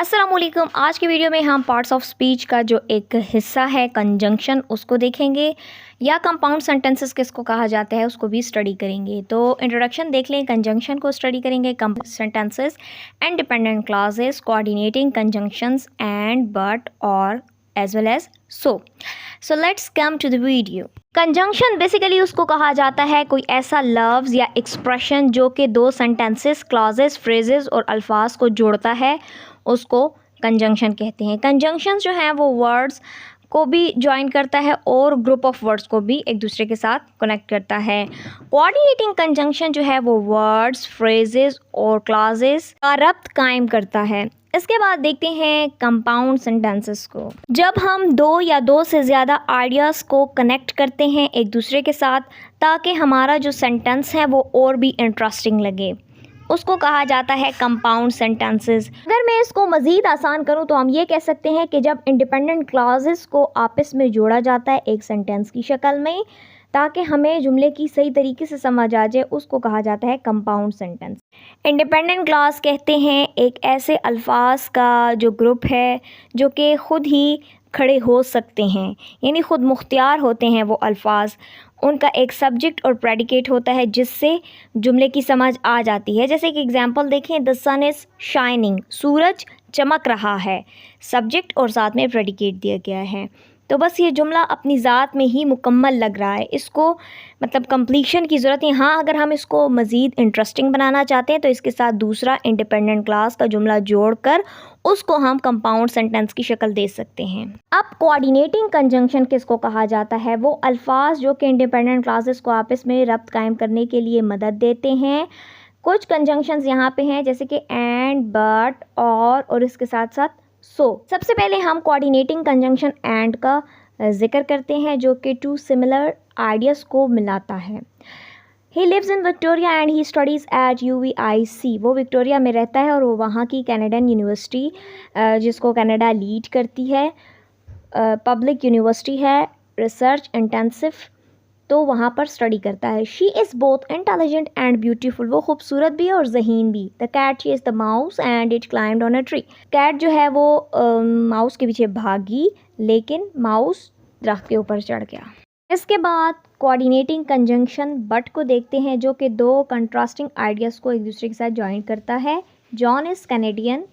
अस्सलामुअलैकुम। आज की वीडियो में हम पार्ट्स ऑफ स्पीच का जो एक हिस्सा है कंजंक्शन उसको देखेंगे या कंपाउंड सेंटेंसेस किसको कहा जाता है उसको भी स्टडी करेंगे। तो इंट्रोडक्शन देख लें, कंजंक्शन को स्टडी करेंगे, compound sentences and dependent clauses, coordinating conjunctions and but और as well as so let's come to the video. Conjunction basically उसको कहा जाता है कोई ऐसा लफ्ज़ या एक्सप्रेशन जो कि दो सेंटेंसेस, क्लॉजेस, फ्रेजेस और अल्फाज को जोड़ता है, उसको कंजंक्शन कहते हैं। कंजंक्शन जो है वो वर्ड्स को भी ज्वाइन करता है और ग्रुप ऑफ वर्ड्स को भी एक दूसरे के साथ कनेक्ट करता है। कोऑर्डिनेटिंग कंजंक्शन जो है वो वर्ड्स, फ्रेजेस और क्लॉजेस का रब्त कायम करता है। इसके बाद देखते हैं कंपाउंड सेंटेंसेस को। जब हम दो या दो से ज़्यादा आइडियाज़ को कनेक्ट करते हैं एक दूसरे के साथ ताकि हमारा जो सेंटेंस है वो और भी इंटरेस्टिंग लगे, उसको कहा जाता है कंपाउंड सेंटेंसेस। अगर मैं इसको मज़ीद आसान करूं तो हम ये कह सकते हैं कि जब इंडिपेंडेंट क्लॉजेस को आपस में जोड़ा जाता है एक सेंटेंस की शक्ल में ताकि हमें जुमले की सही तरीके से समझ आ जाए, उसको कहा जाता है कंपाउंड सेंटेंस। इंडिपेंडेंट क्लॉज कहते हैं एक ऐसे अल्फाज का जो ग्रुप है जो कि ख़ुद ही खड़े हो सकते हैं, यानी ख़ुद मुख्तियार होते हैं वो अल्फाज। उनका एक सब्जेक्ट और प्रेडिकेट होता है जिससे जुमले की समझ आ जाती है। जैसे कि एग्जांपल देखें, द सन इज़ शाइनिंग, सूरज चमक रहा है, सब्जेक्ट और साथ में प्रेडिकेट दिया गया है। तो बस ये जुमला अपनी ज़ात में ही मुकम्मल लग रहा है, इसको मतलब कंप्लीशन की ज़रूरत है। हाँ, अगर हम इसको मज़ीद इंटरेस्टिंग बनाना चाहते हैं तो इसके साथ दूसरा इंडिपेंडेंट क्लास का जुमला जोड़कर उसको हम कंपाउंड सेंटेंस की शक्ल दे सकते हैं। अब कोऑर्डिनेटिंग कंजंक्शन किसको कहा जाता है? वो अल्फाज जो कि इंडिपेंडेंट क्लासेस को आपस में रब्त कायम करने के लिए मदद देते हैं। कुछ कंजंक्शंस यहाँ पे हैं जैसे कि एंड, बट, और इसके साथ साथ सबसे पहले हम कोऑर्डिनेटिंग कंजंक्शन एंड का जिक्र करते हैं जो कि टू सिमिलर आइडियाज़ को मिलाता है। He lives in Victoria and he studies at UVIC। वो विक्टोरिया में रहता है और वो वहाँ की कैनेडियन यूनिवर्सिटी जिसको कनाडा लीड करती है, पब्लिक यूनिवर्सिटी है, रिसर्च इंटेंसिव, तो वहाँ पर स्टडी करता है। She is both intelligent and beautiful. वो खूबसूरत भी है और जहीन भी। The cat she is the mouse and it climbed on a tree. Cat जो है वो माउस के पीछे भागी लेकिन माउस दरख्त के ऊपर चढ़ गया। इसके बाद कोऑर्डिनेटिंग कंजंक्शन बट को देखते हैं जो कि दो कंट्रास्टिंग आइडियाज़ को एक दूसरे के साथ ज्वाइन करता है। John is Canadian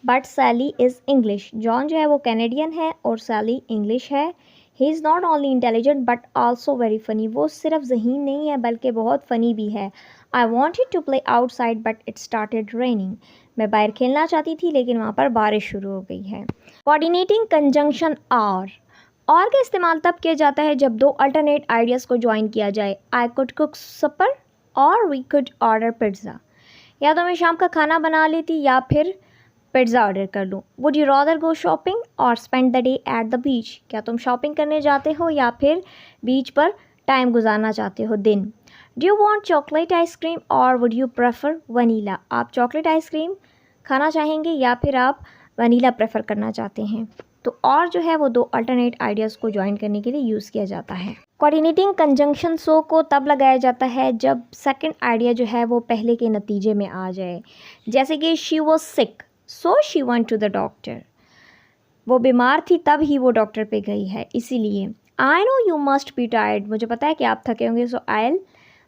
but Sally is English. John जो है वो कैनेडियन है और सैली इंग्लिश है। He is not only intelligent but also very funny. वो सिर्फ ज़हीन नहीं है बल्कि बहुत फ़नी भी है। I wanted to play outside but it started raining. मैं बाहर खेलना चाहती थी लेकिन वहाँ पर बारिश शुरू हो गई है। कोऑर्डिनेटिंग कंजंक्शन और का इस्तेमाल तब किया जाता है जब दो अल्टरनेट आइडियाज़ को ज्वाइन किया जाए। आई कुड कुक सपर और वी कुड ऑर्डर पिज़्ज़ा। या तो मैं शाम का खाना बना लेती या फिर पिज़्ज़ा ऑर्डर कर लूँ। Would you rather go shopping और spend the day at the beach. क्या तुम शॉपिंग करने जाते हो या फिर बीच पर टाइम गुजारना चाहते हो दिन। Do you want chocolate ice cream और वुड यू प्रेफर वनीला। आप चॉकलेट आइसक्रीम खाना चाहेंगे या फिर आप वनीला प्रेफर करना चाहते हैं। तो और जो है वो दो अल्टरनेट आइडियाज़ को ज्वाइन करने के लिए यूज़ किया जाता है। कोऑर्डिनेटिंग कंजंक्शन को तब लगाया जाता है जब सेकंड आइडिया जो है वो पहले के नतीजे में आ जाए। जैसे कि she was sick so she went to the doctor. वो बीमार थी तब ही वो डॉक्टर पे गई है, इसीलिए। I know you must be tired. मुझे पता है कि आप थके होंगे, so I will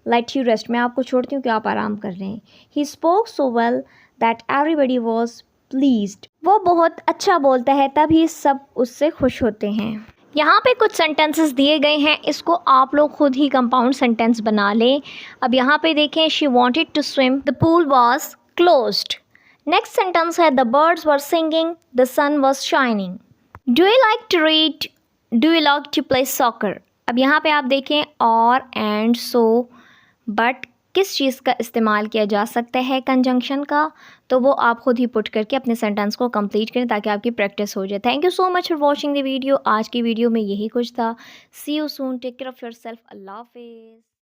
let you rest. मैं आपको छोड़ती हूँ कि आप आराम कर रहे हैं। He spoke so well that everybody was pleased. वो बहुत अच्छा बोलता है तभी सब उससे खुश होते हैं। यहाँ पे कुछ सेंटेंसेस दिए गए हैं, इसको आप लोग खुद ही कंपाउंड सेंटेंस बना लें। अब यहाँ पे देखें, she wanted to swim, the pool was closed. Next sentence है, the birds were singing, the sun was shining. Do you like to read, do you like to play soccer. अब यहाँ पे आप देखें और एंड सो बट किस चीज़ का इस्तेमाल किया जा सकता है कंजंक्शन का, तो वो आप खुद ही पुट करके अपने सेंटेंस को कंप्लीट करें ताकि आपकी प्रैक्टिस हो जाए। Thank you so much for watching the video. आज की वीडियो में यही कुछ था। See you soon, take care of yourself. अल्लाह हाफिज़।